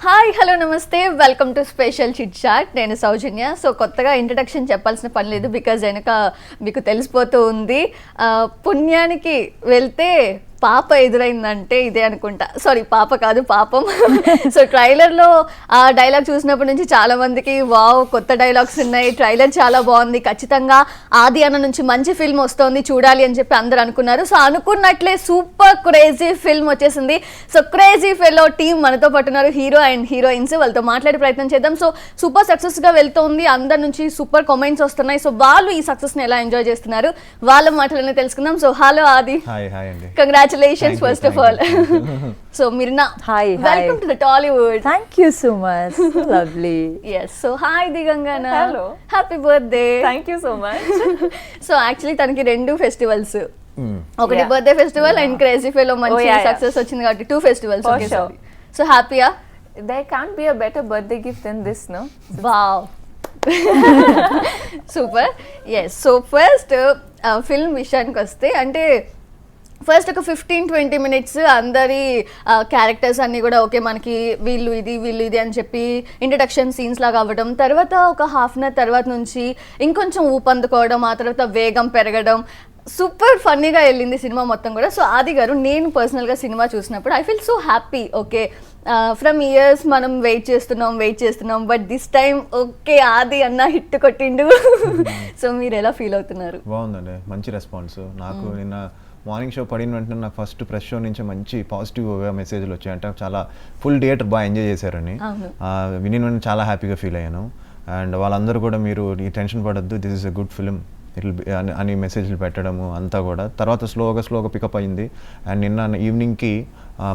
Hi hello namaste welcome to special chit chat. నేను Soujanya. So కొత్తగా introduction చెప్పాల్సిన పని లేదు, బికాజ్ వెనక మీకు తెలిసిపోతూ ఉంది. పుణ్యానికి వెళ్తే పాప ఎదురైందంటే ఇదే అనుకుంటా. సారీ, పాప కాదు, పాపం. సో ట్రైలర్లో ఆ డైలాగ్ చూసినప్పటి నుంచి చాలా మందికి వావ్ కొత్త డైలాగ్స్ ఉన్నాయి, ట్రైలర్ చాలా బాగుంది, ఖచ్చితంగా ఆది అన్న నుంచి మంచి ఫిల్మ్ వస్తుంది చూడాలి అని చెప్పి అందరు అనుకున్నారు. సో అనుకున్నట్లే సూపర్ క్రేజీ ఫిల్మ్ వచ్చేసింది. సో క్రేజీ ఫెలో టీం మనతో పట్టున్నారు, హీరో అండ్ హీరోయిన్స్. వాళ్ళతో మాట్లాడే ప్రయత్నం చేద్దాం. సో సూపర్ సక్సెస్గా వెళ్తోంది, అందరి నుంచి సూపర్ కామెంట్స్ వస్తున్నాయి. సో వాళ్ళు ఈ సక్సెస్ని ఎలా ఎంజాయ్ చేస్తున్నారు వాళ్ళ మాటలనే తెలుసుకుందాం. సో హలో ఆది, congratulations first of all. So Mirnaa, hi, welcome to the Tollywood. Thank you so much. Lovely. Yes, so hi Digangana, hello, happy birthday. Thank you so much. So actually taniki rendu festivals, ఒకటి birthday festival and crazy fellow మంచి success వచ్చింది కాబట్టి 2 festivals. Okay, sorry. So happy? There can't be a better birthday gift than this, no? Wow. Super. Yes, so first film విషయానికి వస్తే అంటే first ఒక 15-20 minutes అందరి characters అన్నీ కూడా ఓకే, మనకి వీళ్ళు ఇది అని చెప్పి ఇంట్రడక్షన్ సీన్స్ లాగా అవ్వడం, తర్వాత ఒక హాఫ్ అన్ అవర్ తర్వాత నుంచి ఇంకొంచెం ఊపందుకోవడం, ఆ తర్వాత వేగం పెరగడం, సూపర్ ఫన్నీగా వెళ్ళింది సినిమా మొత్తం కూడా. సో ఆది గారు, నేను పర్సనల్గా సినిమా చూసినప్పుడు I feel so happy. Okay, from years మనం వెయిట్ చేస్తున్నాం బట్ దిస్ టైమ్ ఓకే ఆది అన్న హిట్ కొట్టిండు. సో మీరు ఎలా ఫీల్ అవుతున్నారు? బాగుందండి, మంచి రెస్పాన్స్. నాకు నిన్న మార్నింగ్ షో పడిన వెంటనే నాకు ఫస్ట్ ప్రెస్ షో నుంచి మంచి పాజిటివ్గా మెసేజ్లు వచ్చాయి. అంటే చాలా ఫుల్ థియేటర్ బాగా ఎంజాయ్ చేశారని విని వెంటనే చాలా హ్యాపీగా ఫీల్ అయ్యాను. అండ్ వాళ్ళందరూ కూడా మీరు ఈ టెన్షన్ పడద్దు, this is a good film it'll అని మెసేజ్లు పెట్టడము అంతా కూడా తర్వాత స్లోగా పికప్ అయింది. అండ్ నిన్న ఈవినింగ్కి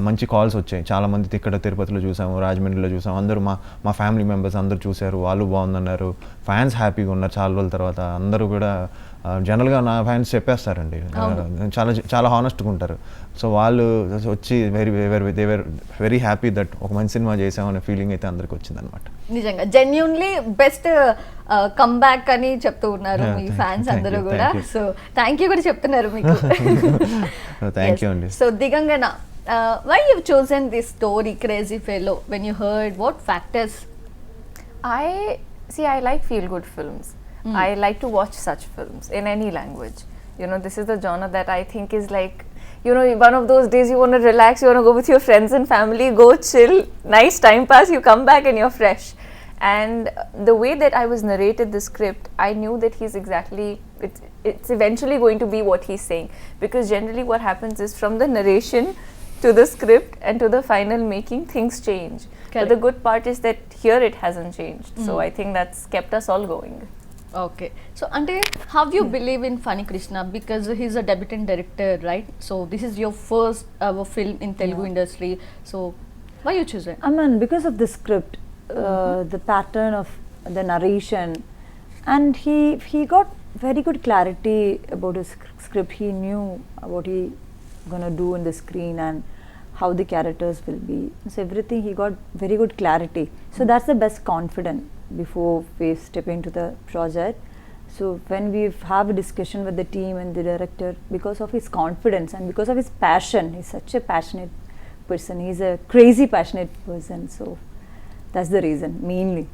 మంచి కాల్స్ వచ్చాయి. చాలామంది ఇక్కడ తిరుపతిలో చూసాము, రాజమండ్రిలో చూసాము, అందరూ మా ఫ్యామిలీ మెంబర్స్ అందరూ చూశారు, వాళ్ళు బాగుందన్నారు. ఫ్యాన్స్ హ్యాపీగా ఉన్నారు చాలా రోజుల తర్వాత. అందరూ కూడా జనరల్గా నా ఫ్యాన్స్ చెప్పేస్తారండి, చాలా హానెస్ట్గా ఉంటారు. సో వాళ్ళు వచ్చి వెరీ హ్యాపీ దట్ ఒక మంచి సినిమా చేసామనే ఫీలింగ్ అయితే అందరికి వచ్చింది అనమాట. నిజంగా జెన్యూన్లీ బెస్ట్ కమ్బ్యాక్ అని చెప్తూ ఉన్నారు మీ ఫ్యాన్స్ అందరూ కూడా. సో థ్యాంక్ యూ కూడా చెప్తున్నారు మీకు. థ్యాంక్ యూ అండి. So Digangana, why you've chosen this story Crazy Fellow? When you heard, what factors? I like feel good films. I like to watch such films in any language. You know, this is the genre that I think is like, you know, one of those days you want to relax, you want to go with your friends and family, go chill, nice time pass, you come back and you're fresh. And the way that I was narrated the script, I knew that it's eventually going to be what he's saying, because generally what happens is from the narration to the script and to the final making, things change. Correct. But the good part is that here it hasn't changed. So I think that's kept us all going. Okay, so ante how you believe in Phani Krishna, because he's a debutant director, right? So this is your first film in Telugu industry, so why you choose it? I mean, because of the script, the pattern of the narration, and he got very good clarity about his script. He knew what he gonna do in the screen and how the characters will be, so everything he got very good clarity. So that's the best confidence before we step into the project. So when we have a discussion with the team and the director, because of his confidence and because of his passion, he's such a passionate person, he's a crazy passionate person, so that's the reason mainly.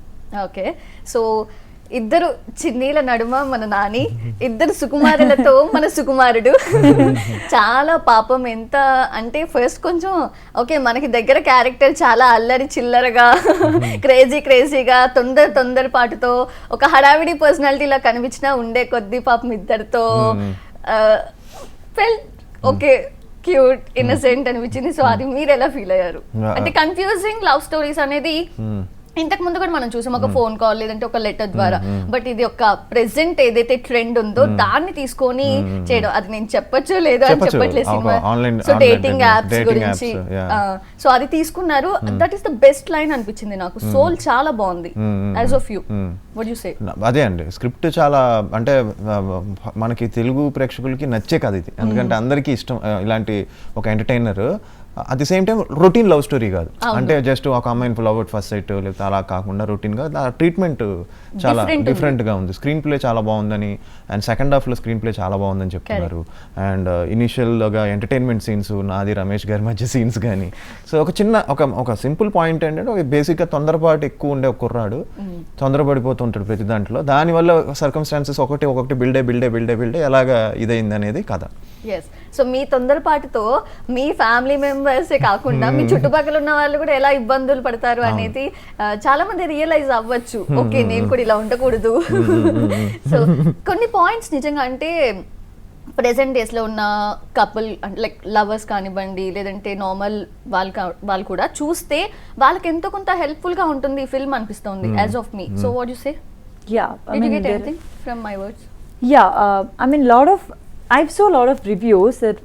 Okay, so ఇద్దరు చిన్నీల నడుమ మన నాని, ఇద్దరు సుకుమారులతో మన సుకుమారుడు. చాలా పాపం ఎంత అంటే first కొంచెం ఓకే మనకి దగ్గర క్యారెక్టర్ చాలా అల్లరి చిల్లరగా క్రేజీగా తొందరపాటుతో ఒక హడావిడి పర్సనాలిటీలా కనిపించినా ఉండే కొద్ది పాపం ఇద్దరితో ఫెల్ ఓకే క్యూట్ ఇన్నసెంట్ అనిపించింది. సో అది మీరు ఎలా ఫీల్ అయ్యారు? అంటే కన్ఫ్యూజింగ్ లవ్ స్టోరీస్ అనేది ఇంతకు ముందు కూడా మనం చూసాం, ఒక ఫోన్ కాల్ లేదంటే ఒక లెటర్ ద్వారా. బట్ ఇది ఒక ప్రెసెంట్ ఏదైతే ట్రెండ్ ఉందో దాన్ని తీసుకొని చేయడం, అది నేను చెప్పొచ్చు లేదా అని చెప్పట్లేదు సినిమా. సో డేటింగ్ యాప్స్ గురించి సో అది తీసుకున్నారు. That is the best line అనిపించింది నాకు. సోల్ చాలా బాగుంది as of you, what you say? అదే అండి, స్క్రిప్ట్ చాలా అంటే మనకి తెలుగు ప్రేక్షకులకి నచ్చే కథ ఇది, ఎందుకంటే అందరికీ ఇష్టం ఇలాంటి ఒక entertainer. At the same time routine love story కాదు, అంటే జస్ట్ ఒక అమ్మాయిని లవ్ అట్ ఫస్ట్ సైట్ లేకపోతే అలా కాకుండా రొటీన్గా ట్రీట్మెంట్ చాలా డిఫరెంట్గా ఉంది. స్క్రీన్ ప్లే చాలా బాగుందని, అండ్ సెకండ్ హాఫ్లో స్క్రీన్ ప్లే చాలా బాగుందని చెప్తున్నారు. అండ్ ఇనిషియల్గా ఎంటర్టైన్మెంట్ సీన్స్, నాది రమేష్ గారి మధ్య సీన్స్ కానీ, సో ఒక చిన్న ఒక సింపుల్ పాయింట్ ఏంటంటే ఒక బేసిక్గా తొందరపాటు ఎక్కువ ఉండే ఒక కుర్రాడు తొందరపడిపోతుంటాడు ప్రతి దాంట్లో, దానివల్ల సర్కమ్స్టాన్సెస్ ఒకటి బిల్డే ఎలాగా ఇదైంది అనేది కథ. ఎస్, సో మీ తొందరపాటుతో మీ ఫ్యామిలీ మెంబర్సే కాకుండా మీ చుట్టుపక్కల ఉన్న వాళ్ళు కూడా ఎలా ఇబ్బందులు పడతారు అనేది చాలా మంది రియలైజ్ అవ్వచ్చు. ఓకే, నేను కూడా ఇలా ఉండకూడదు. సో కొన్ని పాయింట్స్ నిజంగా అంటే ప్రెసెంట్ డేస్లో ఉన్న కపుల్ అంటే లైక్ లవర్స్ కానివ్వండి, లేదంటే నార్మల్ వాళ్ళు కూడా చూస్తే వాళ్ళకి ఎంతో కొంత హెల్ప్ఫుల్గా ఉంటుంది ఈ ఫిల్మ్ అనిపిస్తుంది as of me. So what you say? Did you get anything from my words? I mean, I've saw a lot of reviews that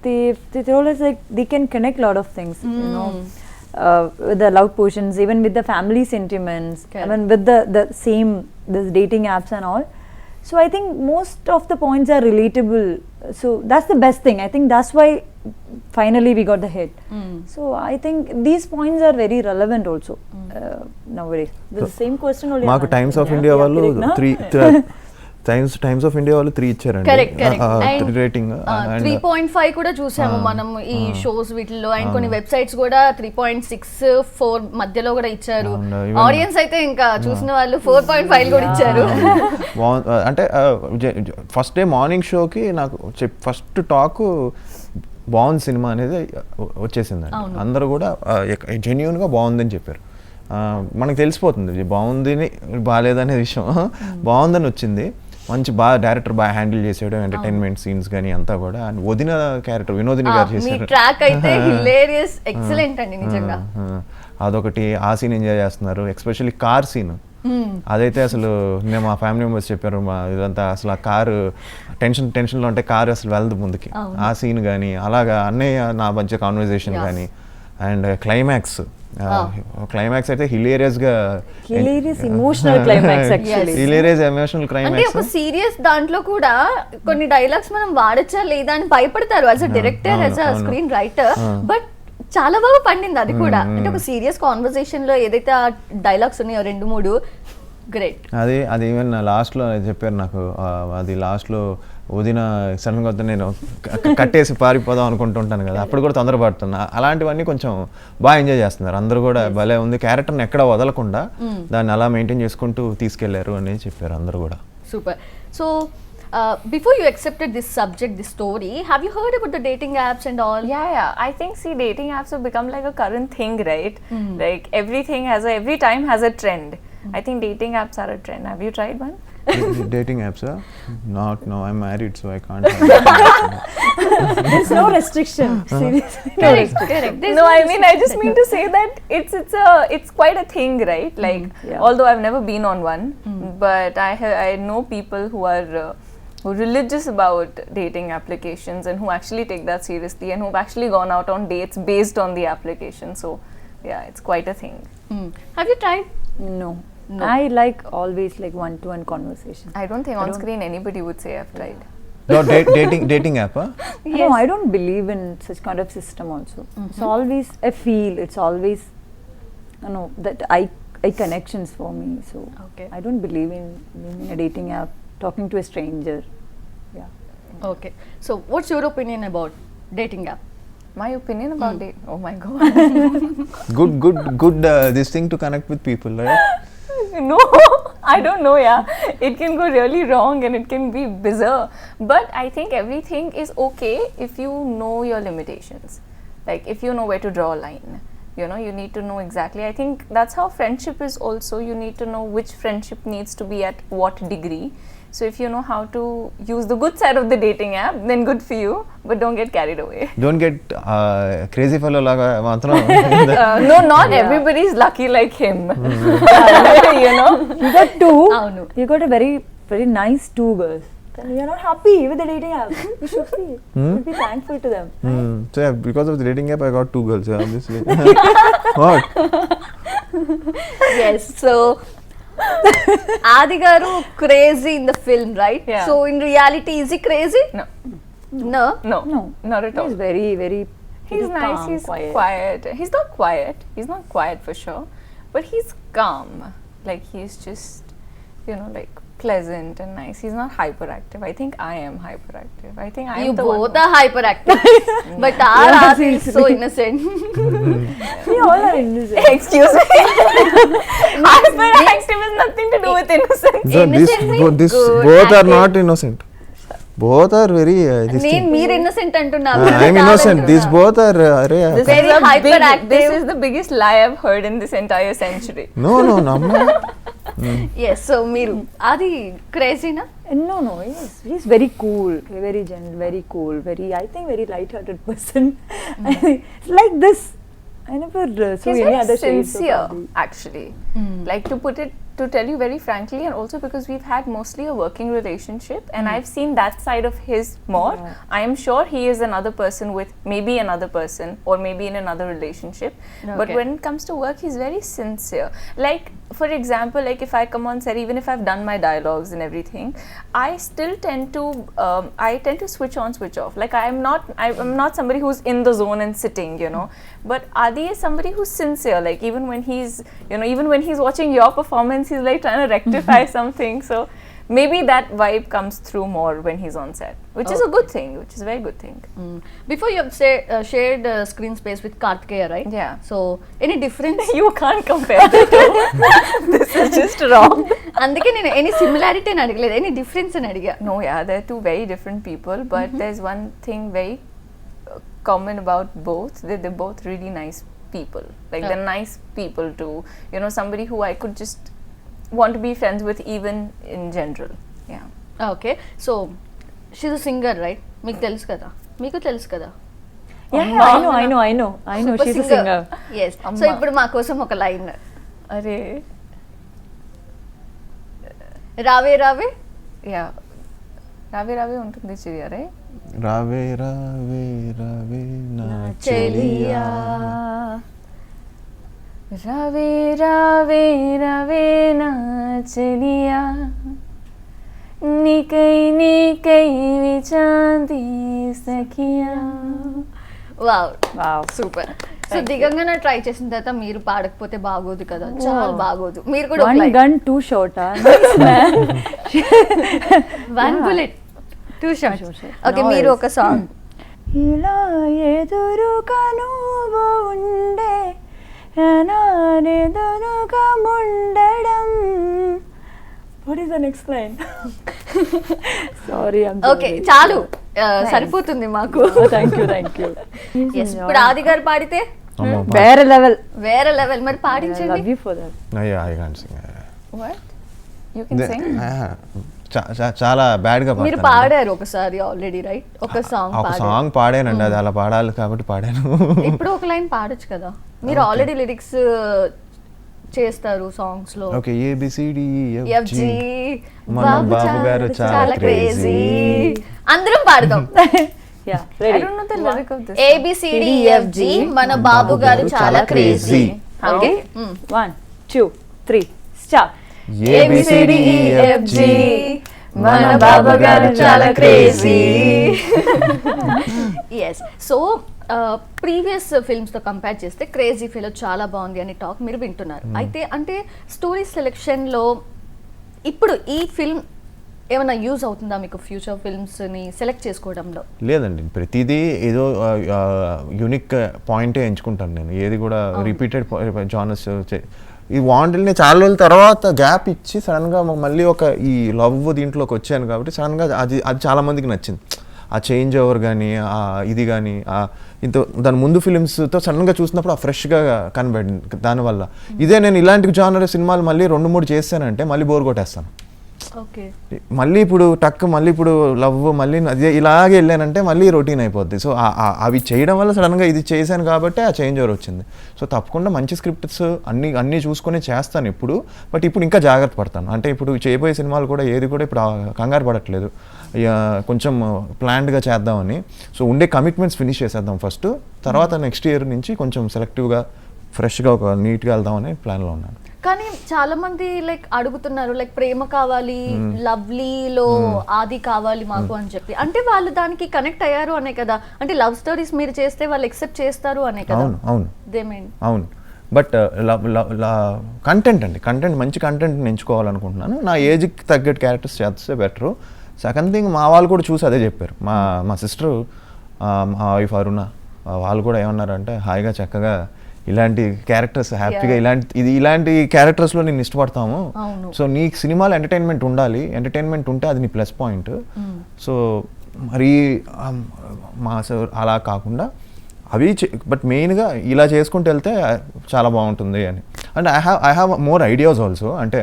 they told us like they can connect a lot of things, you know, with the love portions, even with the family sentiments, I mean with the same this dating apps and all. So I think most of the points are relatable. So that's the best thing. I think that's why finally we got the hit. So I think these points are very relevant also nowadays. The same question only. మాకు times of India వాళ్ళు 3 ఇచ్చారండి rating. 3.5 కూడా చూసాము మనం ఈ shows వీటిల్లో, and కొన్ని websites కూడా 3.6-4 మధ్యలో కూడా ఇచ్చారు. ఆడియన్స్ అయితే ఇంకా చూసిన వాళ్ళు 4.5 కూడా ఇచ్చారు. అంటే ఫస్ట్ డే మార్నింగ్ షోకి నాకు ఫస్ట్ టాక్ బాగుంది సినిమా అనేది వచ్చేసిందండి. అందరూ కూడా జెన్యూన్గా బాగుందని చెప్పారు. మనకు తెలిసిపోతుంది బాగుంది బాగాలేదనే విషయం. బాగుందని వచ్చింది, మంచి డైరెక్టర్ బాగా హ్యాండిల్ చేసాడు, ఎంటర్టైన్మెంట్ సీన్స్ కానీ అంతా కూడా. అండ్ వదిన క్యారెక్టర్ వినోదిని గారు చేశారు. ట్రాక్ అయితే హిలేరియస్, ఎక్సలెంట్ అండి నిజంగా. అదొకటి, ఆ సీన్ ఎంజాయ్ చేస్తున్నారు. ఎస్పెషల్లీ కార్ సీన్ అదైతే అసలు నేను మా ఫ్యామిలీ మెంబర్స్ చెప్పారు, మా ఇదంతా అసలు ఆ కారు టెన్షన్లో ఉంటే కారు అసలు వెళ్ళదు ముందుకి. ఆ సీన్ కానీ అలాగా అన్నయ్య నా మధ్య కాన్వర్జేషన్ కానీ, అండ్ క్లైమాక్స్ అయితే hilarious emotional climax, hilarious emotional అంటే క్లైమాక్స్. ఒక సీరియస్ దాంట్లో కూడా కొన్ని డైలాగ్స్ మనం వాడచ్చా లేదా అని భయపడతారు as a director, as a screen writer, but చాలా బాగా పండింది అది కూడా. అంటే ఒక సీరియస్ కాన్వర్సేషన్ లో ఏదైతే ఆ డైలాగ్స్ ఉన్నాయో 2-3 గ్రేట్. అది ఈవెన్ లాస్ట్లో చెప్పారు నాకు, అది లాస్ట్లో వదిన సడన్గా వద్ద నేను కట్టేసి పారిపోదాం అనుకుంటుంటాను కదా, అప్పుడు కూడా తొందరపడుతున్నా. అలాంటివన్నీ కొంచెం బాగా ఎంజాయ్ చేస్తున్నారు అందరూ కూడా. భలే ఉంది, క్యారెక్టర్ని ఎక్కడ వదలకుండా దాన్ని అలా మెయింటైన్ చేసుకుంటూ తీసుకెళ్లారు అని చెప్పారు అందరూ కూడా. Super. So before you accepted this subject, this story, have you heard about the dating apps and all? Yeah. I think dating apps have become like a current thing, right? Like every time has a trend. I think dating apps are a trend. Have you tried one? Dating apps, no, I'm married, so I can't. There's no restriction. Seriously. Correct. No, I mean I just mean to say that it's quite a thing, right? Like although I've never been on one, but I know people who are religious about dating applications and who actually take that seriously and who've actually gone out on dates based on the application. So yeah, it's quite a thing. Have you tried? No. I like always like one-to-one conversation. I don't think on screen anybody would say I've tried. No, dating app, huh? Yes. No, I don't believe in such kind of system also. It's always I feel it's always that I connections for me. So Okay. I don't believe in a dating app, talking to a stranger. Yeah. Okay. So what's your opinion about dating app? My opinion about date. Oh my god. Good this thing to connect with people, right? No, I don't know. Yeah, it can go really wrong and it can be bizarre. But I think everything is okay if you know your limitations. Like if you know where to draw a line. You need to know exactly. I think that's how friendship is also. You need to know which friendship needs to be at what degree. So if you know how to use the good side of the dating app, then good for you. But don't get carried away. Don't get crazy fellow laga matram. No, not everybody's lucky like him. You got 2. No. You got a very very nice 2 girls. Then you're not happy with the dating app. You should be. You should be thankful to them. So yeah, because of the dating app, I got 2 girls. Yeah, obviously. What? Yes. So Aadhi garu crazy in the film, right? Yeah. So in reality, is he crazy? No, No. not at all. He's very very He's nice, calm, he's quiet. quiet. He's not quiet for sure, but he's calm. Like he's just, like pleasant and nice. He's not hyperactive. I think I am hyperactive. I think I am You the one. both are hyperactive, but our Aadhi is so innocent. We all are innocent. Excuse me. Hyperactive has nothing to do with innocence. Innocent means this good, both are active. not innocent. Both are very నేను మీరు innocent అంటున్నా I'm innocent. These both are This Very is a hyperactive. This is the biggest lie I've heard in this entire century. no, I'm not. Yes so మీరు అది క్రేజీనా No, he's very cool, very gentle, very cool, I think very light-hearted person. It's like this. I never saw He's any very other shades of sincere, Aadhi. actually. Like to tell you very frankly, and also because we've had mostly a working relationship, and I've seen that side of his more. Yeah. I am sure he is another person with maybe another person, or maybe in another relationship. But Okay. when it comes to work, he's very sincere. Like, for example, like if I come on set, even if I've done my dialogues and everything, I still tend to switch on, switch off. Like I'm not somebody who's in the zone and sitting, But Aadhi is somebody who's sincere. Like even when he's watching your performance, he's like trying to rectify something. So maybe that vibe comes through more when he's on set, which is a good thing, which is a very good thing. Before you shared screen space with Karthikeya right Yeah. So any difference You can't compare the two. This is just wrong. అందుకే నేను any similarity అని అడగలేదు any difference అని అడిగా No, yeah, they're two very different people, but there's one thing very common about both. They're both really nice people. Like they're nice people too. Somebody who I could just want to be friends with even in general. Yeah. Okay so she's a singer right మీకు తెలుసు కదా Yeah, I know. She's a singer. Yes so ఇప్పుడు మా కోసం ఒక line Arey. రావే రావే Yeah. Ravi ఉంటుంది చిరియా, right? రావే రావే రావే నా చెలియా Ravi, Ravi, Ravi na chaliya, nikai vichandi sakhiya. Wow super so దిగంగానే ట్రై చేసిన తర్వాత మీరు పాడకపోతే బాగోదు కదా చాలా బాగోదు మీరు కూడా One gun, two shot. Nice man. One bullet two shots Short. Okay Nice. మీరు ఒక సాంగ్ ఇలా ఎదురుగా నువ్వు ఉండే ఎదురుగా ఉండడం. What is the next line? Sorry, I'm okay చాలు సరిపోతుంది మాకు Thank you. Yes, ఇప్పుడు ఆది గారు పాడితే వేరే లెవెల్ మరి పాడించండి love you for that. I can't sing. What? You can sing? చాలా బ్యాడ్ గా మీరు పాడతాను. పాడారు ఒకసారి ఆల్రెడీ రైట్ ఒక సాంగ్ ఒక సాంగ్ పాడానండి, అది అలా పాడాలి కాబట్టి పాడాను. ఇప్పుడు ఒక లైన్ పాడొచ్చు కదా మీరు ఆల్రెడీ లిరిక్స్ చేస్తారు సాంగ్స్ లో ఓకే ఏబిసిడి FG మన బాబు గారు చాలా క్రేజీ అందరం పాడదాం Yeah, I ready. don't know the lyric of this. ABCDEFG మన బాబు గారు చాలా క్రేజీ ఓకే 1, 2, 3, start. ABCDEFG మన బాబు గారు చాలా క్రేజీ ఎస్ సో ప్రీవియస్ ఫిల్మ్స్తో కంపేర్ చేస్తే క్రేజీ ఫిల్ చాలా బాగుంది అని టాక్ మీరు వింటున్నారు అయితే అంటే స్టోరీ సెలెక్షన్లో ఇప్పుడు ఈ ఫిల్మ్ ఏమైనా యూజ్ అవుతుందా మీకు ఫ్యూచర్ ఫిల్మ్స్ని సెలెక్ట్ చేసుకోవడంలో? లేదండి, ప్రతిదీ ఏదో యూనిక్ పాయింటే ఎంచుకుంటాను నేను. ఏది కూడా రిపీటెడ్ జానర్స్ ఈ వాంటల్ని చాలా రోజుల తర్వాత గ్యాప్ ఇచ్చి సడన్గా మళ్ళీ ఒక ఈ లవ్ దీంట్లోకి వచ్చాను కాబట్టి సడన్గా అది చాలామందికి నచ్చింది. ఆ చేంజ్ ఓవర్ కానీ ఇది కానీ ఇంత దాని ముందు ఫిలిమ్స్తో సడన్గా చూసినప్పుడు ఆ ఫ్రెష్గా కనబడింది. దానివల్ల ఇదే నేను ఇలాంటి జానర్ సినిమాలు మళ్ళీ 2-3 చేస్తానంటే మళ్ళీ బోర్ కొట్టేస్తాను. మళ్ళీ ఇప్పుడు మళ్ళీ ఇప్పుడు లవ్ మళ్ళీ అదే ఇలాగే వెళ్ళానంటే మళ్ళీ రొటీన్ అయిపోద్ది. సో అవి చేయడం వల్ల సడన్గా ఇది చేశాను కాబట్టి ఆ చేంజ్ ఓవర్ వచ్చింది. సో తప్పకుండా మంచి స్క్రిప్ట్స్ అన్నీ చూసుకొని చేస్తాను ఇప్పుడు. బట్ ఇప్పుడు ఇంకా జాగ్రత్త పడతాను. అంటే ఇప్పుడు చేయబోయే సినిమాలు కూడా ఏది కూడా ఇప్పుడు కంగారు పడట్లేదు, కొంచెం ప్లాన్డ్గా చేద్దామని. సో ఉండే కమిట్మెంట్స్ ఫినిష్ చేసేద్దాం ఫస్ట్, తర్వాత నెక్స్ట్ ఇయర్ నుంచి కొంచెం సెలెక్టివ్గా ఫ్రెష్గా ఒక నీట్గా వెళ్దామని ప్లాన్లో ఉన్నాను. కానీ చాలా మంది లైక్ అడుగుతున్నారు లైక్ ప్రేమ కావాలి, లవ్లీలో ఆది కావాలి మాకు అని చెప్పి. అంటే వాళ్ళు దానికి కనెక్ట్ అయ్యారు అనే కదా, అంటే లవ్ స్టోరీస్ మీరు చేస్తే వాళ్ళు ఎక్సెప్ట్ చేస్తారు అనే కదా. అవును అవును దే మీన్ అవును. బట్ కంటెంట్ అండి, కంటెంట్ మంచి కంటెంట్ ఎంచుకోవాలనుకుంటున్నాను. నా ఏజ్కి తగ్గట్టు క్యారెక్టర్స్ చేస్తే బెటరు. సెకండ్ థింగ్ మా వాళ్ళు కూడా చూసి అదే చెప్పారు. మా సిస్టరు, మా వైఫ్ అరుణ, వాళ్ళు కూడా ఏమన్నారంటే హాయిగా చక్కగా ఇలాంటి క్యారెక్టర్స్ హ్యాపీగా ఇలాంటి క్యారెక్టర్స్లో నేను ఇష్టపడతాము. సో నీకు సినిమాలో ఎంటర్టైన్మెంట్ ఉండాలి, ఎంటర్టైన్మెంట్ ఉంటే అది నీ ప్లస్ పాయింట్. సో మరి అలా కాకుండా అవి బట్ మెయిన్గా ఇలా చేసుకుంటూ వెళ్తే చాలా బాగుంటుంది అని. And I have more ideas also. అంటే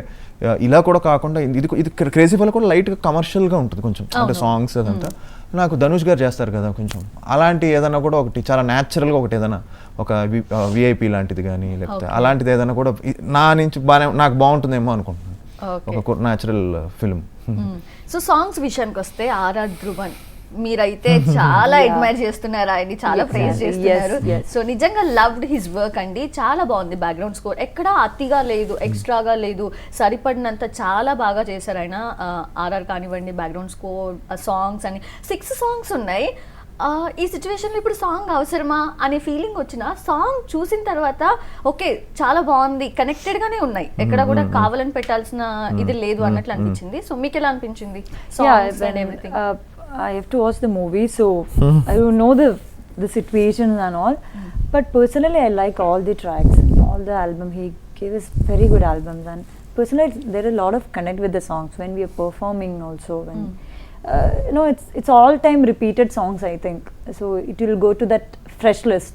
ఇలా కూడా కాకుండా ఇది క్రేజీ ఫెలో కూడా లైట్గా కమర్షియల్గా ఉంటుంది కొంచెం, అంటే సాంగ్స్ అదంతా. నాకు ధనుష్ గారు చేస్తారు కదా కొంచెం, అలాంటి ఏదైనా కూడా ఒకటి చాలా న్యాచురల్గా ఒకటి ఏదైనా ఒక విఐపి లాంటిది కానీ లేకపోతే అలాంటిది ఏదైనా కూడా నా నుంచి నాకు బాగుంటుందేమో అనుకుంటున్నాను, ఒక న్యాచురల్ ఫిల్మ్. సో సాంగ్స్ విషయానికి వస్తే ఆర్ఆర్ ధ్రువన్ మీరైతే చాలా అడ్మైర్ చేస్తున్నారు, ఆయన్ని చాలా ప్రేజ్ చేస్తున్నారు. సో నిజంగా లవ్డ్ హిస్ వర్క్ అండి, చాలా బాగుంది. బ్యాక్గ్రౌండ్ స్కోర్ ఎక్కడా అతిగా లేదు, ఎక్స్ట్రాగా లేదు, సరిపడినంత చాలా బాగా చేశారు ఆయన. ఆర్ఆర్ కానివ్వండి, బ్యాక్గ్రౌండ్ స్కోర్, సాంగ్స్ అని 6 songs ఉన్నాయి. ఈ సిచ్యువేషన్లో ఇప్పుడు సాంగ్ అవసరమా అనే ఫీలింగ్ వచ్చిన సాంగ్ చూసిన తర్వాత ఓకే చాలా బాగుంది, కనెక్టెడ్గానే ఉన్నాయి, ఎక్కడ కూడా కావాలని పెట్టాల్సిన ఇది లేదు అన్నట్లు అనిపించింది. సో మీకు ఎలా అనిపించింది songs and everything? I have to watch the movie, so I don't know the situations and all. But personally, I like all the tracks, all the album. He gave us very good albums, and personally, there are a lot of connect with the songs when we are performing also. When it's all time repeated songs, I think. So it will go to that fresh list.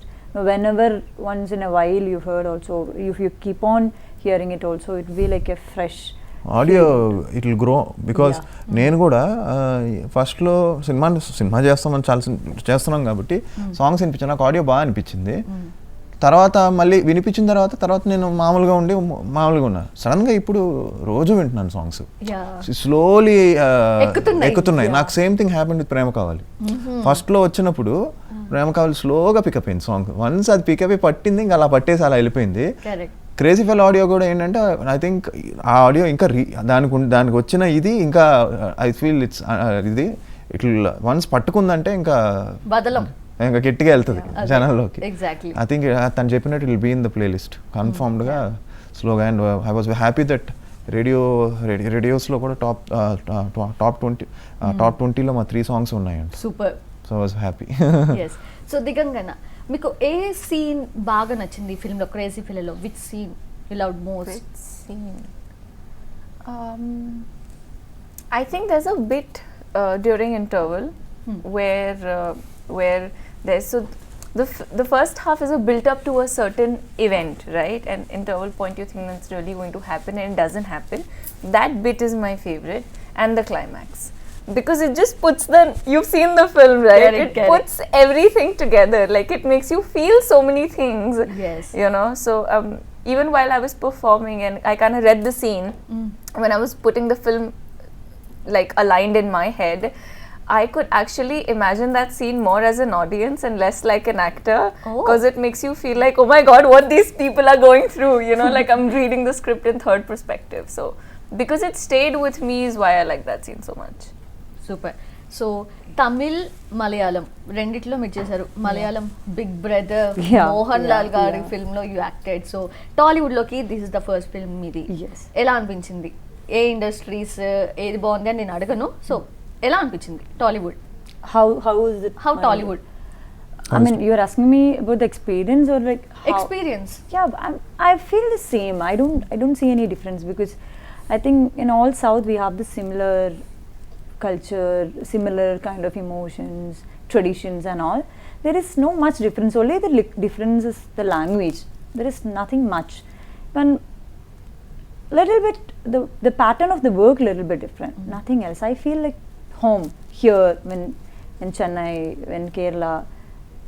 Whenever once in a while you've heard also, if you keep on hearing it also, it will be like a fresh. Audio it will grow. Because నేను కూడా ఫస్ట్లో cinema చేస్తున్నాం కాబట్టి songs వినిపించాను, నాకు audio బాగా అనిపించింది. తర్వాత మళ్ళీ వినిపించిన తర్వాత నేను మామూలుగా ఉన్నా. సడన్గా ఇప్పుడు రోజు వింటున్నాను సాంగ్స్, స్లోలీ ఎక్కుతున్నాయి. నాకు same thing happened with Prema Kavali. ఫస్ట్లో వచ్చినప్పుడు ప్రేమ కావాలి స్లోగా పికప్ అయింది సాంగ్. వన్స్ అది పికప్ అయి పట్టింది, ఇంకా అలా పట్టేసి అలా వెళ్ళిపోయింది. క్రేజీ ఫెల్ ఆడియో కూడా ఏంటంటే ఐ థింక్ ఆ ఆడియో ఇంకా దానికి వచ్చిన ఇది ఇంకా ఐ ఫీల్ ఇది ఇట్ వన్స్ పట్టుకుందంటే ఇంకా గట్టిగా వెళ్తుంది జనాల్లోకి. ఐ థింక్ తను చెప్పినట్టు it will be in the playlist కన్ఫర్మ్డ్గా స్లోగా. And I was happy that రేడియోస్లో కూడా టాప్ 20లో మా 3 songs ఉన్నాయండి. Super. So I was happy. So Digangana, మీకు ఏ సీన్ బాగా నచ్చింది ఈ ఫిల్మ్లో, క్రేజీ ఫిల్మ్లో? Which scene you loved most? I think there's a bit during interval where there's the first half is a built up to a certain event, right? And interval point you think that's really going to happen and it doesn't happen. That bit is my favorite, and the climax, because it just puts you've seen the film, right? Correct. Puts everything together, like it makes you feel so many things. Yes. You know, so even while I was performing and I kind of read the scene, when I was putting the film like aligned in my head, I could actually imagine that scene more as an audience and less like an actor, because it makes you feel like, oh my god, what these people are going through, you know, like I'm reading the script in third perspective. So because it stayed with me is why I like that scene so much. Super. So Tamil, Malayalam రెండిట్లో మీరు చేశారు. Malayalam Big Brother Mohan Lal గారి ఫిల్మ్లో you acted. So టాలీవుడ్లోకి this is the first film మీది. ఎలా అనిపించింది? ఏ industries ఏది బాగుంది అని నేను అడగను. సో ఎలా అనిపించింది Tollywood? How Tollywood? I mean, you're asking me about the experience or like experience? Yeah, I feel the same. I don't see any difference, because I think in all South we have the similar culture, similar kind of emotions, traditions and all. There is no much difference. Only the difference is the language. There is nothing much. When little bit the pattern of the work little bit different. Nothing else. I feel like home here when in Chennai, in Kerala.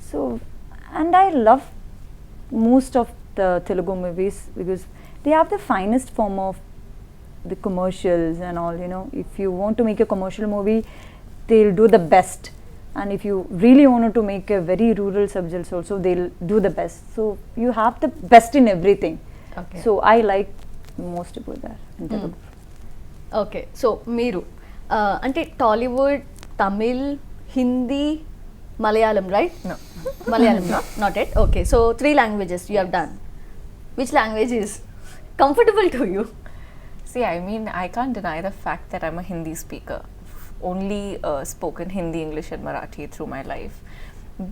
So, and I love most of the Telugu movies because they have the finest form of the commercials and all, you know. If you want to make a commercial movie, they'll do the best, and if you really wanted to make a very rural subjects also, they'll do the best. So you have the best in everything. Okay. So I like most about that in Telugu. Okay, so మీరు అంటే Tollywood, Tamil, Hindi, Malayalam, right? No. Malayalam not yet. Okay, so 3 languages you have done. Which language is comfortable to you? See, I mean, I can't deny the fact that I'm a Hindi speaker. Only spoken Hindi, English and Marathi through my life.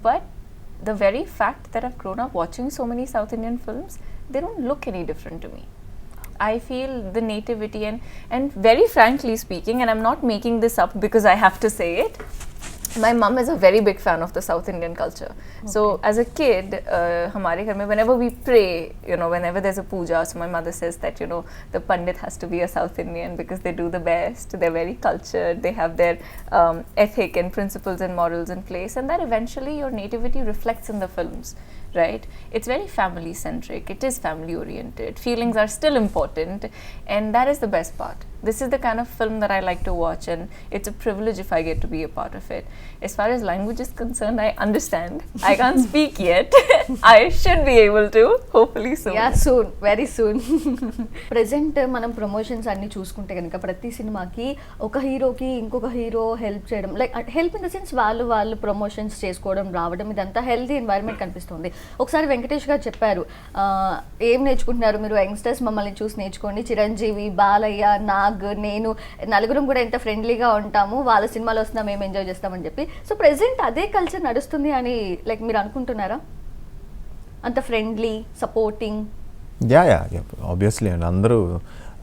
But the very fact that I've grown up watching so many South Indian films, they don't look any different to me. I feel the nativity and very frankly speaking, and I'm not making this up because I have to say it, my mom is a very big fan of the South Indian culture. Okay. So as a kid, hamare ghar mein whenever we pray, whenever there's a puja, so my mother says that, the pandit has to be a South Indian because they do the best, they're very cultured, they have their ethic and principles and morals in place, and that eventually your nativity reflects in the films. Right? It's very family centric, it is family oriented, feelings are still important, and that is the best part. This is the kind of film that I like to watch, and it's a privilege if I get to be a part of it. As far as language is concerned, I understand. I can't speak yet. I should be able to, hopefully soon. Yeah, soon, very soon. Present మనం promotions అన్ని చూసుకుంటే కనుక ప్రతి సినిమాకి ఒక హీరోకి ఇంకొక hero help చేయడం, like help in the sense వాళ్ళు ప్రమోషన్స్ చేసుకోవడం రావడం, ఇదంతా హెల్తీ ఎన్వైరన్మెంట్ కనిపిస్తుంది. ఒకసారి వెంకటేష్ గారు చెప్పారు, ఏం నేర్చుకుంటున్నారు మీరు, యంగ్స్టర్స్ మమ్మల్ని చూసి నేర్చుకోండి, చిరంజీవి, బాలయ్య, నాగ్, నేను నలుగురం కూడా ఎంత ఫ్రెండ్లీగా ఉంటాము, వాళ్ళ సినిమాలు వస్తున్నా మేము ఎంజాయ్ చేస్తామని చెప్పి. సో ప్రెజెంట్ అదే కల్చర్ నడుస్తుంది అని లైక్ మీరు అనుకుంటున్నారా? అంత ఫ్రెండ్లీ, సపోర్టింగ్? యా ఆబ్వియస్లీ అండి. అందరూ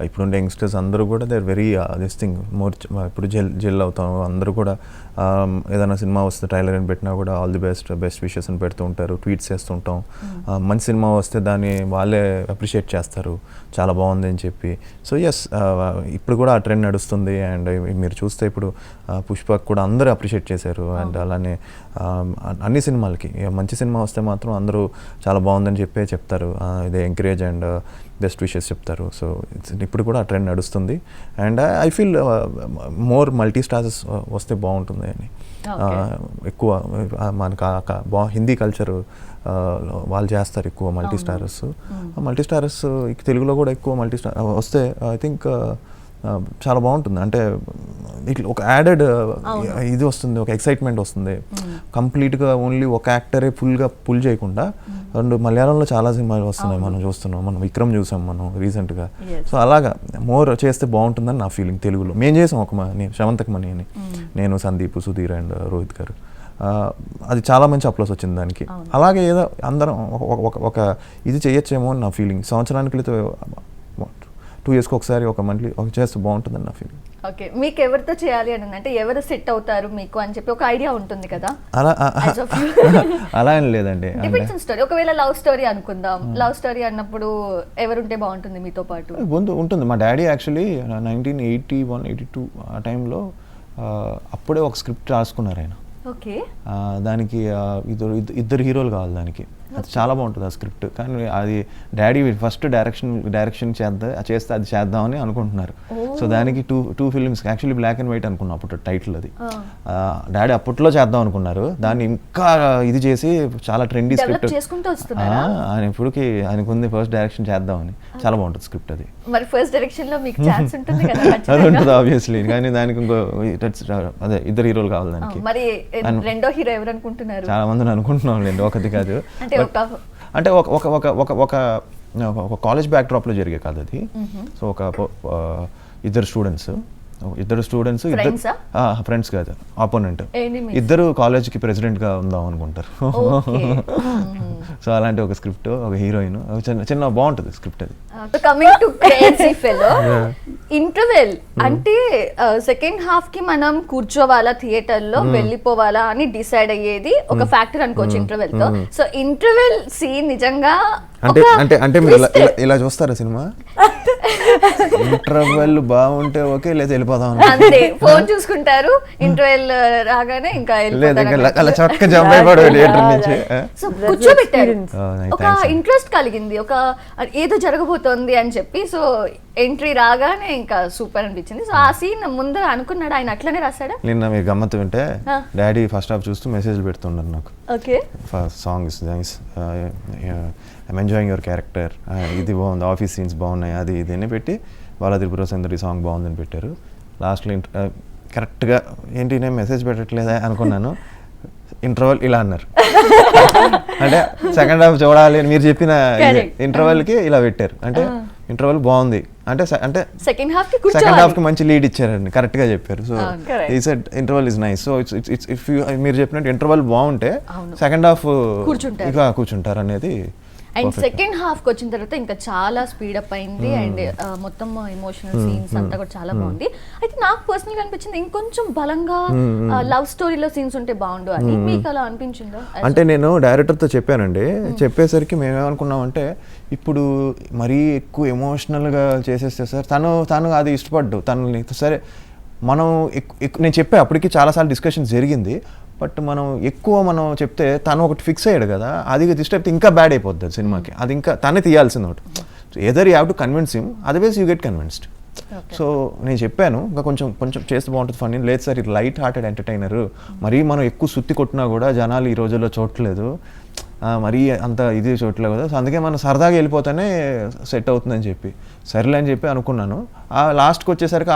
ఇప్పుడుండే యంగ్స్టర్స్ అందరూ కూడా they are very this thing more, ఇప్పుడు జెల్ అవుతాం. అందరూ కూడా ఏదైనా సినిమా వస్తే ట్రైలర్ అని పెట్టినా కూడా ఆల్ ది బెస్ట్ విషెస్ అని పెడుతూ ఉంటారు, ట్వీట్స్ చేస్తుంటాం. మంచి సినిమా వస్తే దాన్ని వాళ్ళే అప్రిషియేట్ చేస్తారు, చాలా బాగుంది అని చెప్పి. సో ఎస్, ఇప్పుడు కూడా ఆ ట్రెండ్ నడుస్తుంది. అండ్ మీరు చూస్తే ఇప్పుడు పుష్పక్ కూడా అందరూ అప్రిషియేట్ చేశారు. అండ్ అలానే అన్ని సినిమాలకి మంచి సినిమా వస్తే మాత్రం అందరూ చాలా బాగుందని చెప్తారు, ఇదే ఎంకరేజ్ అండ్ బెస్ట్ విషెస్ చెప్తారు. సో ఇప్పుడు కూడా ఆ ట్రెండ్ నడుస్తుంది. And I feel more multi stars వస్తే బాగుంటుంది అని. ఎక్కువ మనకు హిందీ కల్చర్ వాళ్ళు చేస్తారు ఎక్కువ మల్టీ స్టారర్స్ తెలుగులో కూడా ఎక్కువ మల్టీ స్టార్ వస్తే ఐ థింక్ చాలా బాగుంటుంది. అంటే ఇట్లా ఒక యాడెడ్ ఇది వస్తుంది, ఒక ఎక్సైట్మెంట్ వస్తుంది. కంప్లీట్గా ఓన్లీ ఒక యాక్టరే ఫుల్గా పుల్ చేయకుండా అండ్ మలయాళంలో చాలా సినిమాలు వస్తున్నాయి, మనం చూస్తున్నాం. మనం విక్రమ్ చూసాం మనం రీసెంట్గా. సో అలాగా మోర్ చేస్తే బాగుంటుందని నా ఫీలింగ్. తెలుగులో మేము చేసాం ఒక శ్రవంతక్ మణి అని, నేను, సందీప్, సుధీర్ అండ్ రోహిత్ గారు. అది చాలా మంచి అప్లోస్ వచ్చింది దానికి. అలాగే ఏదో అందరం ఒక ఇది చేయొచ్చేమో అని నా ఫీలింగ్. సంవత్సరానికి 2 yearsకి ఒకసారి ఒక మంత్లీ ఒక చేస్తే బాగుంటుందని నా ఫీలింగ్. ఓకే, మీకు ఎవరితో చేయాలి అని అంటే ఎవరు సెట్ అవుతారు మీకు అని చెప్పి ఒక ఐడియా ఉంటుంది కదా? అలా ఏం లేదండి. స్టోరీ ఒకవేళ లవ్ స్టోరీ అనుకుందాం, లవ్ స్టోరీ అన్నప్పుడు ఎవరుంటే బాగుంటుంది మీతో పాటు? ఉంటుంది. మా డాడీ యాక్చువల్లీ 1981-82 ఆ టైంలో అప్పుడే ఒక స్క్రిప్ట్ రాసుకున్నారు ఆయన. ఓకే, దానికి ఇద్దరు హీరోలు కావాలి దానికి. అది చాలా బాగుంటుంది ఆ స్క్రిప్ట్. కానీ అది డాడీ ఫస్ట్ డైరెక్షన్ చేస్తే అది చేద్దామని అనుకుంటున్నారు. సో దానికి two films actually black and white అనుకున్నాం అప్పుడు టైటిల్. అది డాడీ అప్పట్లో చేద్దాం అనుకున్నారు, దాన్ని ఇంకా ఇది చేసి చాలా ట్రెండీ స్క్రిప్ట్ ఆయన ఇప్పటికి ఆయనకుంది ఫస్ట్ డైరెక్షన్ చేద్దామని. చాలా బాగుంటుంది స్క్రిప్ట్ అది. మరి ఫస్ట్ డైరెక్షన్ లో మీకు ఛాన్స్ ఉంటుంది కదా? అది ఉంటుంది ఆబ్వియస్లీ, కానీ దానికి ఇంకో అదే ఇద్దరు హీరోలు కావాలి దానికి. మరి రెండో హీరో ఎవరు అనుకుంటున్నారు? చాలా మందిని అనుకుంటున్నాం లేండి, ఒకటి కాదు. అంటే ఒక కాలేజ్ బ్యాక్ డ్రాప్ లో జరిగే కాదు అది. సో ఇద్దరు స్టూడెంట్స్ ఫ్రెండ్స్ కాదు, ఆపోనెంట్. ఇద్దరు కాలేజ్కి ప్రెసిడెంట్ గా ఉందాం అనుకుంటారు. సో అలాంటి ఒక స్క్రిప్ట్, ఒక హీరోయిన్, చిన్న బాగుంటుంది స్క్రిప్ట్ అది. Coming to crazy fellow, interval అంటే సెకండ్ హాఫ్ కి మనం కూర్చోవాలా థియేటర్ లో, వెళ్ళిపోవాలా అని డిసైడ్ అయ్యేది ఒక ఫ్యాక్టర్ అనుకోవచ్చు ఇంటర్వెల్ తో. సో ఇంటర్వెల్ సీన్ నిజంగా అంటే మీరు ఇలా చూస్తారా సినిమా? ఇంటర్వెల్ బాగుంటే ఓకే, లేదా వెళ్ళిపోదాం అంతే, ఫోన్ చూసుకుంటారు, ఇంటర్వెల్ రాగానే ఇంకా లేదు, ఇంకా అలా చక్క జంప్ అయిపోయాడు థియేటర్ నుంచి. సో కూర్చోబెట్టారు, ఒక థ్యాంక్స్. ఇంట్రెస్ట్ కలిగింది, ఒక ఏదో జరగబోతోంది అని చెప్పి. సో ఎంట్రీ రాగానే ఇంకా సూపర్ అనిపించింది. సో ఆ సీన్ ముందు అనుకున్నాడు, ఆయన అట్లనే రాశాడా? నిన్న మీరు గమ్మత్తు వింటే డాడీ ఫస్ట్ హాఫ్ చూస్తూ మెసేజ్లు పెడుతున్నారు నాకు. Okay, song is nice, I'm enjoying your character, ఇది బాగుంది, ఆఫీస్ సీన్స్ బాగున్నాయి, అది ఇది అని పెట్టి బాలా త్రిపుర సుందరి సాంగ్ బాగుందని పెట్టారు. లాస్ట్లో కరెక్ట్గా ఏంటి నేను మెసేజ్ పెట్టట్లేదా అనుకున్నాను, ఇంటర్వెల్ ఇలా అన్నారు. అంటే సెకండ్ హాఫ్ చూడాలి అని మీరు చెప్పిన ఇంటర్వెల్కి ఇలా పెట్టారు. అంటే ఇంటర్వెల్ బాగుంది అంటే సెకండ్ హాఫ్ కి మంచి లీడ్ ఇచ్చారండి, కరెక్ట్ గా చెప్పారు. సో ఈ said interval is nice. So it's if you మీరు చెప్పినట్టు ఇంటర్వెల్ బాగుంటే సెకండ్ హాఫ్ ఇక కూర్చుంటారు అనేది. అండ్ సెకండ్ హాఫ్ కి వచ్చిన తర్వాత ఇంకా చాలా స్పీడప్ అయింది. అండ్ మొత్తం ఎమోషనల్ సీన్స్ అంతా కూడా చాలా బాగుంది. అయితే నాకు పర్సనల్ గా అనిపించింది ఇంకొంచెం బలంగా లవ్ స్టోరీలో సీన్స్ ఉంటే బాగుండు అని. మీకు అలా అనిపించిందా? అంటే నేను డైరెక్టర్తో చెప్పానండి, చెప్పేసరికి మేమేమనుకున్నామంటే ఇప్పుడు మరీ ఎక్కువ ఎమోషనల్గా చేసేస్తే సార్ తను అది ఇష్టపడ్డు తను. సరే మనం నేను చెప్పా అప్పటికి చాలాసార్లు డిస్కషన్ జరిగింది, బట్ మనం చెప్తే తను ఒకటి ఫిక్స్ అయ్యాడు కదా, అది డిస్టర్బ్ ఇంకా బ్యాడ్ అయిపోద్ది సినిమాకి. అది ఇంకా తనే తీయాల్సింది ఒకటి. Either you have to convince him, otherwise you get convinced. So నేను చెప్పాను ఇంకా కొంచెం చేస్తే బాగుంటుంది ఫన్నీ. లేదు సార్ ఇది లైట్ హార్టెడ్ ఎంటర్టైనర్, మరీ మనం ఎక్కువ సుత్తి కొట్టినా కూడా జనాలు ఈ రోజుల్లో చూడట్లేదు, మరీ అంత ఇది చూడట్లేదు కదా, సో అందుకే మనం సరదాగా వెళ్ళిపోతేనే సెట్ అవుతుందని చెప్పి సరేలే అని చెప్పి అనుకున్నాను. ఆ లాస్ట్కి వచ్చేసరికి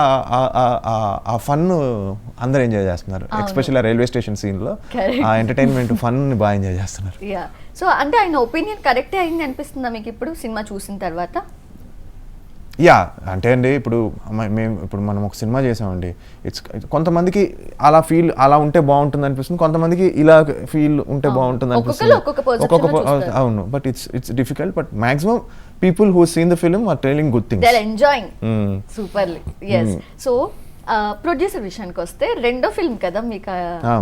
ఆ ఫన్ అందరూ ఎంజాయ్ చేస్తున్నారు, ఎస్పెషల్లీ రైల్వే స్టేషన్ సీన్లో ఆ ఎంటర్టైన్మెంట్ ఫన్ బాగా ఎంజాయ్ చేస్తున్నారు. సో అంటే ఆయన ఒపీనియన్ కరెక్టే అయింది అనిపిస్తుందా మీకు ఇప్పుడు సినిమా చూసిన తర్వాత? యా, అంటే అండి ఇప్పుడు మనం ఒక సినిమా చేసామండి, కొంతమందికి అలా ఉంటే బాగుంటుంది అనిపిస్తుంది, కొంతమందికి ఇలా ఫీల్ ఉంటే బాగుంటుంది అనిపిస్తుంది, అవును. But it's difficult, but maximum people who seen the film are telling good things, they are enjoying superly. yes. So producer విషయానికి వస్తే రెండో ఫిల్మ్ కదా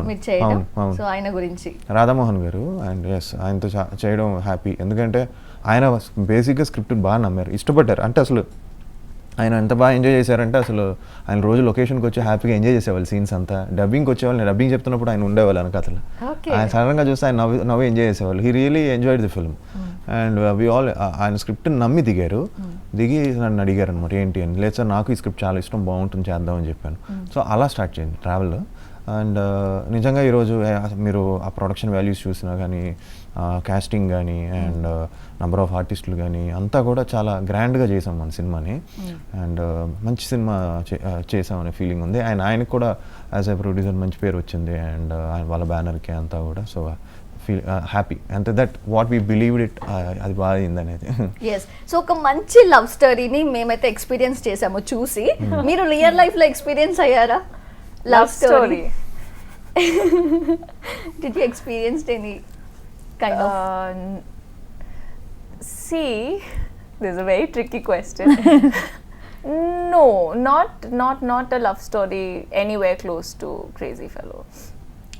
మీరు చేయడం, సో ఆయన గురించి రాధామోహన్ గారు. అండ్ ఎస్, ఆయనతో చేయడం హ్యాపీ, ఎందుకంటే ఆయన బేసిక్గా స్క్రిప్ట్ బాగా నమ్మారు, ఇష్టపడ్డారు. అంటే అసలు ఆయన ఎంత బాగా ఎంజాయ్ చేశారంటే అసలు ఆయన రోజు లొకేషన్కి వచ్చి హ్యాపీగా ఎంజాయ్ చేసేవాళ్ళు సీన్స్ అంతా. డబ్బింగ్కి వచ్చేవాళ్ళు, నేను డబ్బింగ్ చెప్తున్నప్పుడు ఆయన ఉండేవాళ్ళు వెనకాతల. ఆయన సడన్గా చూస్తే ఆయన నవ్వి ఎంజాయ్ చేసేవాళ్ళు. He really enjoyed the film. And we all ఆయన స్క్రిప్ట్ని నమ్మి దిగి నన్ను అడిగారు అనమాట ఏంటి అని. లేదు సార్ నాకు ఈ స్క్రిప్ట్ చాలా ఇష్టం, బాగుంటుంది చేద్దామని చెప్పాను. సో అలా స్టార్ట్ చేయండి ట్రావెల్. అండ్ నిజంగా ఈరోజు మీరు ఆ ప్రొడక్షన్ వాల్యూస్ చూసినా కానీ, కాస్టింగ్ కానీ, అండ్ నెంబర్ ఆఫ్ ఆర్టిస్టులు కానీ అంతా కూడా చాలా గ్రాండ్గా చేసాం మన సినిమాని. అండ్ మంచి సినిమా చేసామనే ఫీలింగ్ ఉంది. అండ్ ఆయనకు కూడా యాజ్ ఎ ప్రొడ్యూసర్ మంచి పేరు వచ్చింది, అండ్ వాళ్ళ బ్యానర్కి అంతా కూడా. సో ఫీల్ హ్యాపీ అంటే that what we believed it, అది బాగా అయింది అనేది. సో ఒక మంచి లవ్ స్టోరీని మేమైతే ఎక్స్పీరియన్స్ చేసాము చూసి. మీరు రియల్ లైఫ్లో ఎక్స్పీరియన్స్ అయ్యారా love story? Did you experience any kind of see, this is a very tricky question. No, not a love story anywhere close to Crazy Fellow.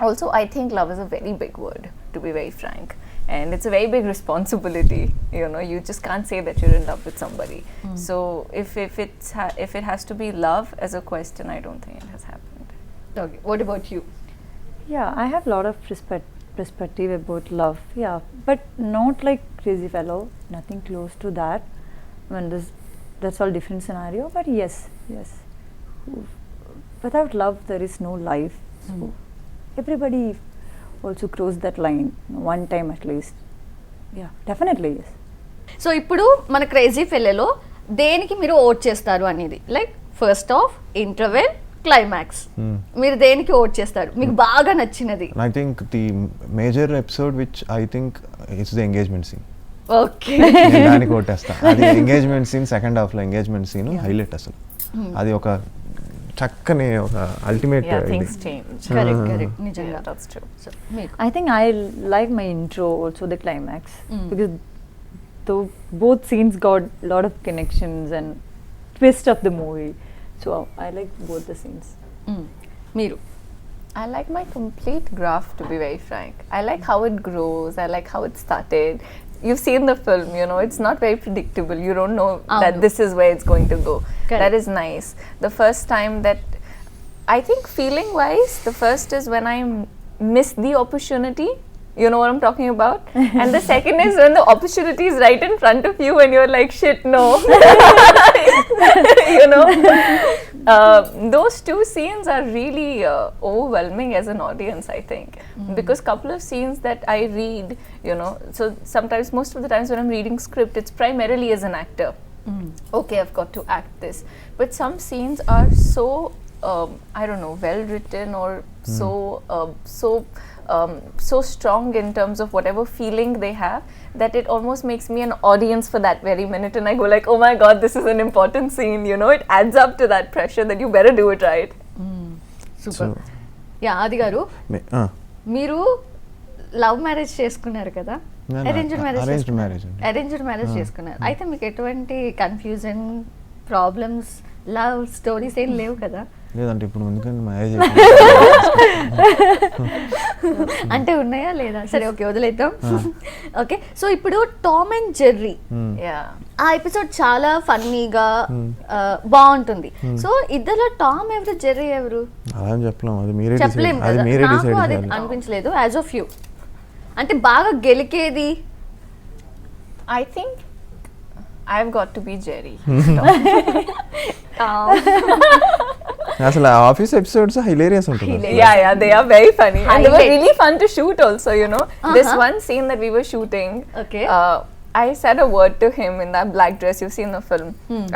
Also, I think love is a very big word, to be very frank, and it's a very big responsibility. You know, you just can't say that you're in love with somebody. So if it has to be love as a question, I don't think it has happened. Okay, what about you? Yeah, I have a lot of perspective about love. Yeah, but not like Crazy Fellow, nothing close to that. I mean, that's all different scenario. But yes, without love there is no life. So everybody also cross that line one time at least. Yeah, definitely yes. So ఇప్పుడు మన crazy ఫెలోలో దేనికి మీరు vote చేస్తారు అనేది, like first half, interval, climax, మీరు దేనికి vote చేస్తారు మీకు బాగా నచ్చినది? I think the major episode which I think it's the engagement scene. Okay, దానికి ఓటేస్తా. అది ఎంగేజ్మెంట్ సీన్, సెకండ్ హాఫ్ లో ఎంగేజ్మెంట్ సీన్ హైలైట్ అసలు. అది ఒక చక్కని ఒక అల్టిమేట్. కరెక్ట్, నిజంగా that's true. So I think I like my intro, also the climax, because though both scenes got a lot of connections and twist of the movie. So I like both the scenes. Meeru? I like my complete graph, to be very frank. I like how it grows. I like how it started. you've seen the film, you know, it's not very predictable. You don't know that Avunu. this is where it's going to go. Correct. That is nice. The first time that, I think feeling wise, the first is when I miss the opportunity. You know what I'm talking about? And the second is when the opportunity is right in front of you and you're like, shit, no. You know? Those two scenes are really overwhelming as an audience, I think. Because couple of scenes that I read, you know, so sometimes, most of the times when I'm reading script, it's primarily as an actor. Okay, I've got to act this. But some scenes are so, I don't know, well written or so strong in terms of whatever feeling they have, that it almost makes me an audience for that very minute, and I go like, oh my god, this is an important scene, you know. It adds up to that pressure that you better do it right. Super. Yeah ఆది గారు, మీరు love marriage చేసుకున్నారు కదా, నేను arranged arranged marriage marriage అండి. Arranged marriage చేసుకున్నారు. అయితే మీకు ఎటువంటి కన్ఫ్యూజన్, ప్రాబ్లమ్స్, లవ్ స్టోరీస్ ఏం లేవు కదా? లేదంటే ఇప్పుడు ఎందుకంటే మ్యారేజ్ అంటే ఉన్నాయా లేదా? సరే, ఓకే, వదిలేద్దాం. ఓకే, సో ఇప్పుడు టామ్ అండ్ జెర్రీ, Yeah. ఆ ఎపిసోడ్ చాలా ఫన్నీగా బాగుంటుంది. సో ఇద్దరు టామ్ ఎవరు, జెర్రీ ఎవరు అలా అని చెప్పలేము, అది మీరే చెప్పలేము అది కదా. మీరే నాకు డిసైడ్ అది చేయాలి. అనిపించలేదు యాజ్ ఆఫ్ యూ. అంటే బాగా గెలికేది I think I've got to be Jerry. అసలు ఆఫీస్ ఎపిసోడ్స్ హిలేరియస్ ఉంటుంది. Yeah, they are very funny. And they were Highlight. really fun to shoot also, you know. This one scene that we were shooting, Okay. I said a word to him in that black dress you've seen the film.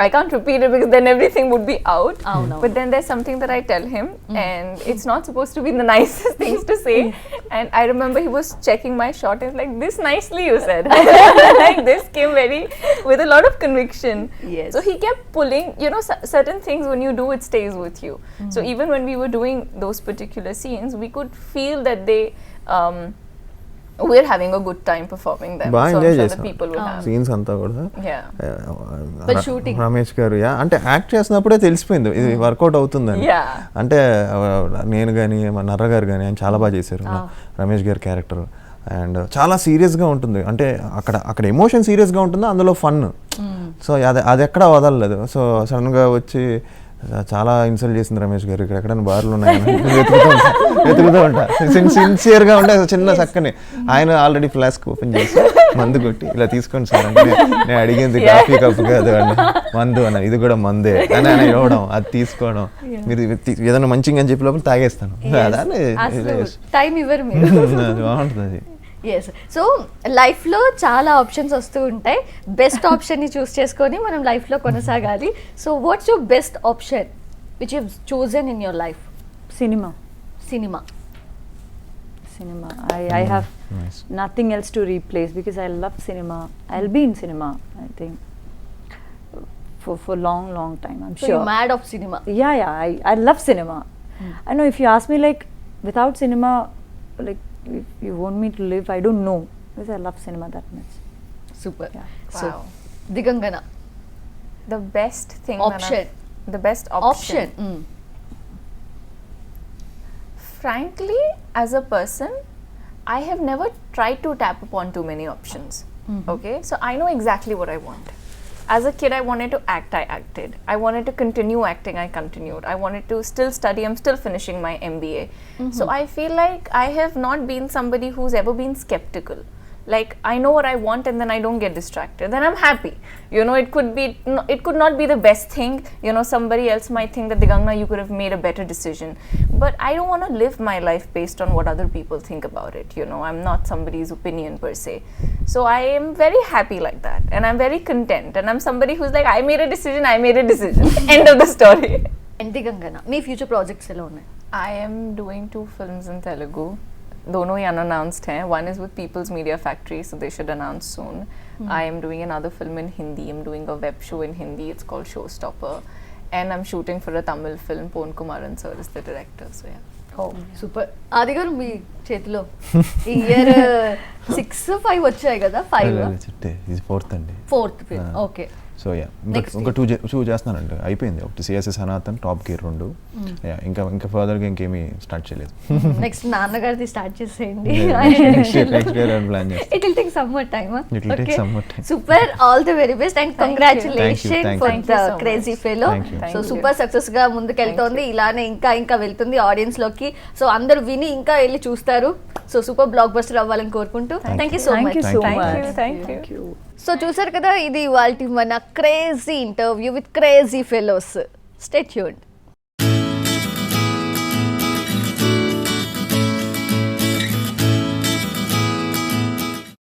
I can't repeat it because then everything would be out. no. But then there's something that I tell him, and it's not supposed to be the nicest things to say. And I remember he was checking my shot and like, this nicely you said. Like this came with a lot of conviction. Yes. So he kept pulling, you know, certain things when you do, it stays with you. So even when we were doing those particular scenes, we could feel that we're having a good time performing them. బాగా So I'm enjoy sure the చేసాం people will have. Scenes అంతా కూడా. Yeah. But shooting. Ramesh గారు అంటే act చేసినప్పుడే తెలిసిపోయింది ఇది work out అవుతుందని. Yeah. అంటే నేను కానీ మా నర్ర గారు కానీ ఆయన చాలా బాగా చేశారు రమేష్ గారి క్యారెక్టర్. అండ్ చాలా సీరియస్గా ఉంటుంది, అంటే అక్కడ ఎమోషన్ సీరియస్గా ఉంటుంది, అందులో ఫన్. సో అది ఎక్కడ వదలలేదు. సో సడన్గా వచ్చి చాలా ఇన్సల్ట్ చేసింది రమేష్ గారు, ఇక్కడ ఎక్కడైనా బార్లు ఉన్నాయని వెతుకుతూ ఉంటా. సిన్సియర్గా ఉంటే చిన్న చక్కని ఆయన ఆల్రెడీ ఫ్లాస్క్ ఓపెన్ చేసి మందు కొట్టి ఇలా తీసుకోండి సార్ అంటే, నేను అడిగింది కాఫీ కప్పు కాదు అన్న, మందు అన్న, ఇది కూడా మందే అని ఆయన ఇవ్వడం, అది తీసుకోవడం, మీరు ఏదైనా మంచిగా అని చెప్పి లోపల తాగేస్తాను, అదే టైం ఇవ్వరు మీరు. బాగుంటుంది అది. ఎస్. సో లైఫ్లో చాలా ఆప్షన్స్ వస్తూ ఉంటాయి, బెస్ట్ ఆప్షన్ని చూస్ చేసుకొని మనం లైఫ్లో కొనసాగాలి. So what's your best option which you chosen in your life? Cinema. Cinema. I have Nice. nothing else to replace because I love cinema. I'll be in cinema, I think, for long time, I'm so you sure. Mad of cinema. Yeah, I love cinema. I know if you ask me like without cinema, like if you want me to live, I don't know, because I love cinema that much. Super. Yeah. So Wow. Digangana The best thing option. the best option. Frankly, as a person, I have never tried to tap upon too many options. Okay, so I know exactly what I want. As a kid, I wanted to act, I acted. I wanted to continue acting, I continued. I wanted to still study, I'm still finishing my MBA. So I feel like I have not been somebody who's ever been skeptical. Like, I know what I want and then I don't get distracted, then I'm happy. You know, it could not be the best thing. You know, somebody else might think that, Digangana, you could have made a better decision. But I don't want to live my life based on what other people think about it. You know, I'm not somebody's opinion per se. So I am very happy like that. And I'm very content. And I'm somebody who's like, I made a decision. End of the story. And Digangana, me future projects ఎలా ఉన్నాయి? I am doing 2 films in Telugu. Dono hi unannounced hain. One is with People's Media Factory, so they should announce soon. I am doing another film in Hindi. I'm doing a web show in Hindi. It's called Showstopper. And I'm shooting for a Tamil film. Kumar sir is the director. So yeah. Super. ఆది గారు, మీ చేతిలో ఈ year 6, 5 వచ్చాయి కదా? 5 ఇది 4th అండి. 4th film. Okay. So yeah Next ఇంకా two చేస్తున్నానండి, అయిపోయింది. ఒకటి సిఎస్ఎస్ సనాతన్, టాప్ గేర్ 2. ఇంకా ఫర్దర్గా ఇంకేమీ స్టార్ట్ చేయలేదు. నెక్స్ట్ నాన్నగారిది స్టార్ట్ చేసేయండి. నెక్స్ట్ ఇయర్ ప్లాన్ చేస్తాను. It will take some more time. It will take some more time. Super, all the very best and congratulations Thank you. for Thank the you so crazy much. fellow. Thank you. So Thank super success గా ముందుకెళ్తోంది, ఇలానే ఇంకా వెళ్తుంది audience లోకి. So అందరూ విని ఇంకా వెళ్ళి చూస్తారు. సో సూపర్ బ్లాక్ బస్టర్ అవ్వాలని కోరుకుంటూ thank you so Thank much. you so Thank much. you. Thank you. So చూసారు కదా, ఇది ఇవాల్టి మన crazy interview with crazy fellows. Stay tuned.